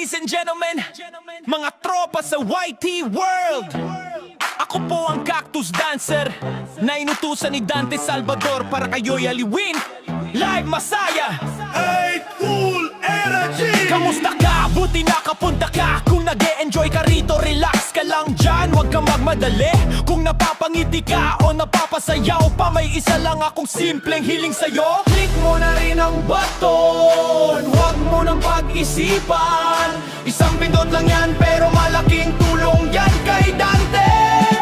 Ladies and gentlemen, mga tropa sa YT World, ako po ang Cactus Dancer na inutusan ni Dante Salvador para kayo'y aliwin. Live Masaya 8 Full Energy! Kamusta ka? Buti nakapunta ka. Kung nag-e-enjoy ka rito, relax ka lang dyan, huwag kang magmadali. Kung napapangiti ka o napapasayaw pa, may isa lang akong simpleng hiling sa'yo. Click mo na rin ang button, huwag mo nang pag-isipan. Isang pindot lang yan pero malaking tulong yan kay Dante.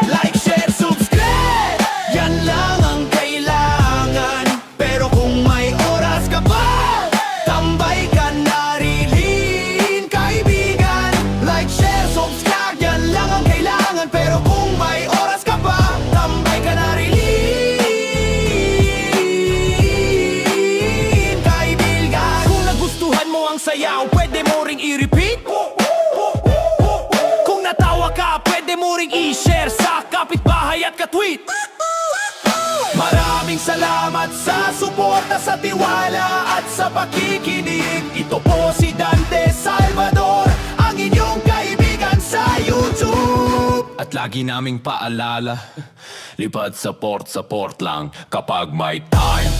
Like, share, subscribe, yan lang ang kailangan. Pero kung may oras ka pa, tambay ka na rin, kaibigan. Like, share, subscribe, yan lang ang kailangan. Pero kung may oras ka pa, tambay ka na rin, kaibigan. Kung nagustuhan mo ang sayaw, pwede mo ring i-repeat. Kung natawa ka, pwede mo ring i-share sa kapitbahay at ka-tweet. Maraming salamat sa suporta, sa tiwala at sa pakikinig. Ito po si Dante Salvador, ang inyong kaibigan sa YouTube. At lagi naming paalala, lipat support lang kapag may time.